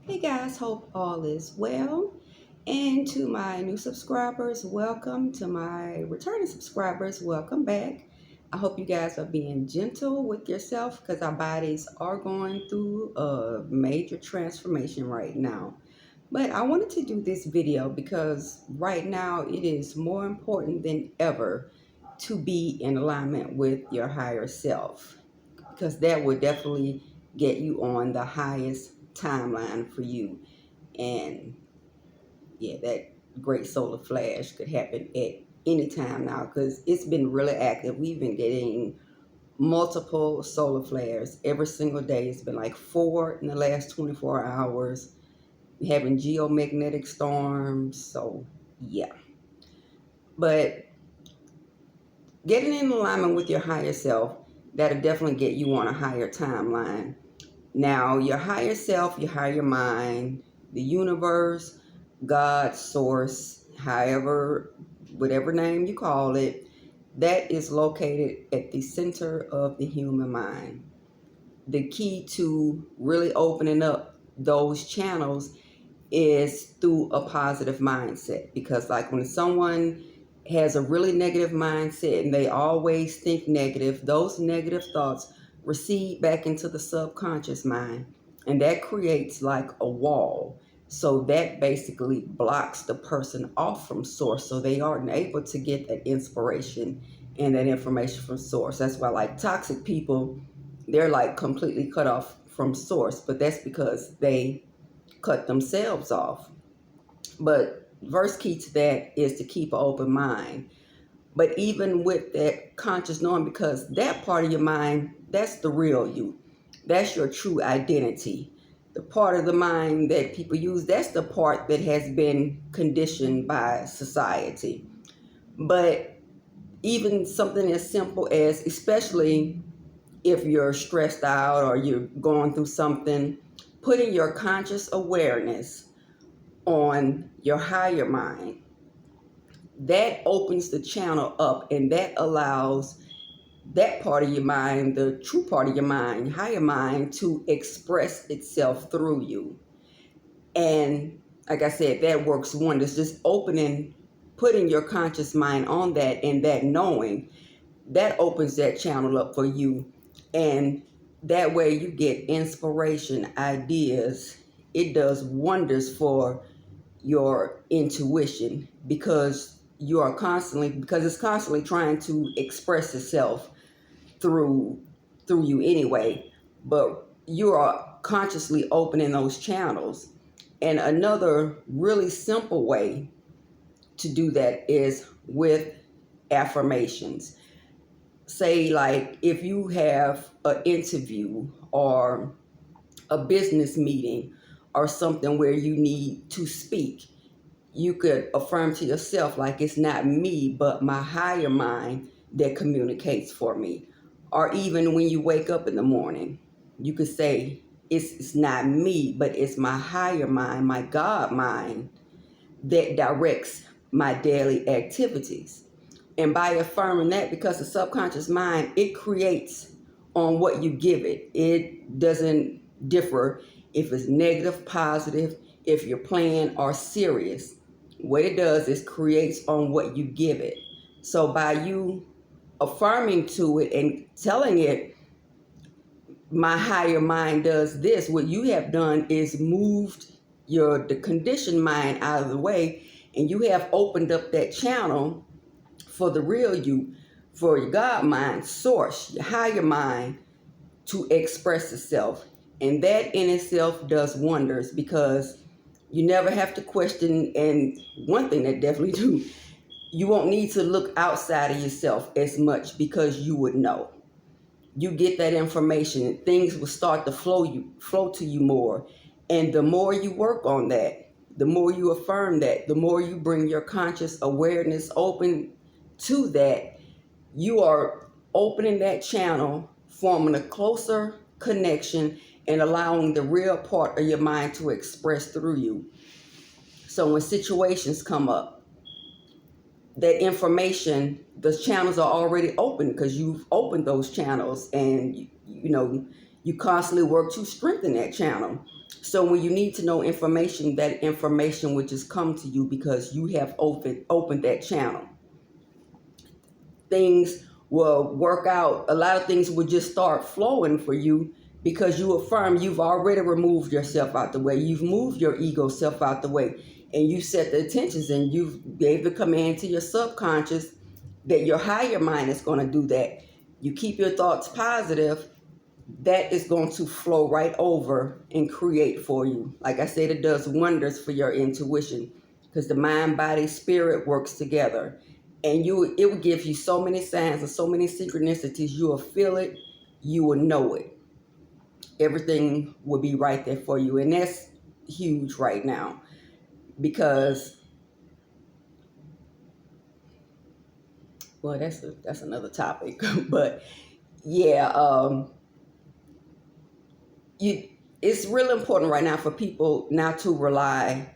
Hey guys, hope all is well. And to my new subscribers, welcome. To my returning subscribers, welcome back. I hope you guys are being gentle with yourself because our bodies are going through a major transformation right now. But I wanted to do this video because right now it is more important than ever to be in alignment with your higher self because that will definitely get you on the highest timeline for you. And yeah, that great solar flash could happen at any time now because it's been really active. We've been getting multiple solar flares every single day. It's been like 4 in the last 24 hours. We're having geomagnetic storms. So yeah, but getting in alignment with your higher self, that'll definitely get you on a higher timeline. Now, your higher self, your higher mind, the universe, God, source, however, whatever name you call it, that is located at the center of the human mind. The key to really opening up those channels is through a positive mindset. Because, like, when someone has a really negative mindset and they always think negative, those negative thoughts recede back into the subconscious mind, and that creates like a wall. So that basically blocks the person off from source, so they aren't able to get that inspiration and that information from source. That's why, like, toxic people, they're like completely cut off from source, but that's because they cut themselves off. But first key to that is to keep an open mind. But even with that conscious knowing, because that part of your mind, that's the real you. That's your true identity. The part of the mind that people use, that's the part that has been conditioned by society. But even something as simple as, especially if you're stressed out or you're going through something, putting your conscious awareness on your higher mind, that opens the channel up, and that allows that part of your mind, the true part of your mind, higher mind, to express itself through you. And like I said, that works wonders. Just opening, putting your conscious mind on that, and that knowing, that opens that channel up for you. And that way you get inspiration, ideas. It does wonders for your intuition, because it's constantly trying to express itself through you anyway, but you are consciously opening those channels. And another really simple way to do that is with affirmations. Say, like, if you have an interview or a business meeting or something where you need to speak, you could affirm to yourself, like, it's not me, but my higher mind that communicates for me. Or even when you wake up in the morning, you could say, it's not me, but it's my higher mind, my God mind, that directs my daily activities. And by affirming that, because the subconscious mind, it creates on what you give it. It doesn't differ if it's negative, positive, if you're playing or serious. What it does is creates on what you give it. So by you affirming to it and telling it, my higher mind does this, what you have done is moved the conditioned mind out of the way, and you have opened up that channel for the real you, for your God mind, source, your higher mind, to express itself. And that in itself does wonders, because you never have to question. And one thing that definitely do, you won't need to look outside of yourself as much, because you would know. You get that information, things will start to flow to you more. And the more you work on that, the more you affirm that, the more you bring your conscious awareness open to that, you are opening that channel, forming a closer connection, and allowing the real part of your mind to express through you. So when situations come up, that information, the channels are already open because you've opened those channels, and you constantly work to strengthen that channel. So when you need to know information, that information will just come to you because you have opened that channel. Things will work out. A lot of things will just start flowing for you because you affirm you've already removed yourself out the way. You've moved your ego self out the way. And you set the intentions and you've gave the command to your subconscious that your higher mind is going to do that. You keep your thoughts positive, that is going to flow right over and create for you. Like I said, it does wonders for your intuition because the mind, body, spirit works together. And it will give you so many signs and so many synchronicities. You will feel it, you will know it. Everything will be right there for you. And that's huge right now because, well, that's another topic. But yeah, it's really important right now for people not to rely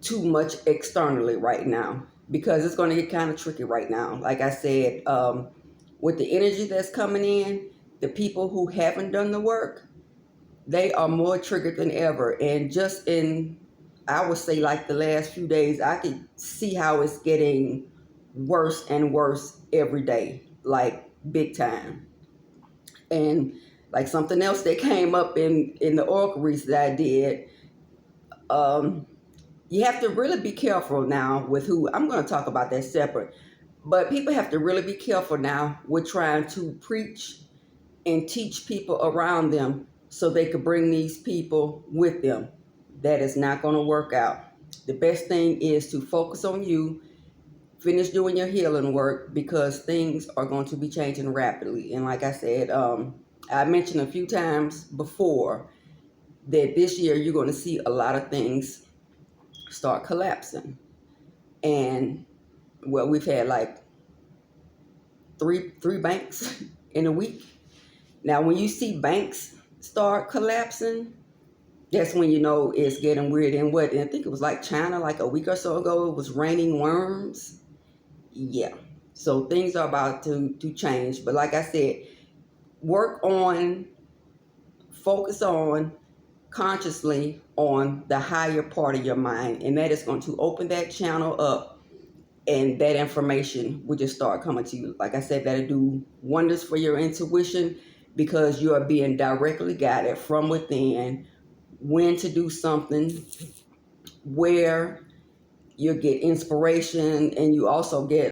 too much externally right now because it's going to get kind of tricky right now. Like I said, with the energy that's coming in, the people who haven't done the work, they are more triggered than ever. And just in, I would say, like the last few days, I could see how it's getting worse and worse every day, like big time. And like something else that came up in the oracle reads that I did, you have to really be careful now with who, I'm going to talk about that separate, but people have to really be careful now with trying to preach and teach people around them so they could bring these people with them. That is not going to work out. The best thing is to focus on you, finish doing your healing work because things are going to be changing rapidly. And like I said, I mentioned a few times before that this year you're going to see a lot of things start collapsing. And well, we've had like three banks in a week. Now, when you see banks start collapsing, that's when you know it's getting weird. And I think it was like China, like a week or so ago, it was raining worms. Yeah. So things are about to change. But like I said, focus on consciously on the higher part of your mind. And that is going to open that channel up and that information will just start coming to you. Like I said, that'll do wonders for your intuition because you are being directly guided from within when to do something, where you get inspiration, and you also get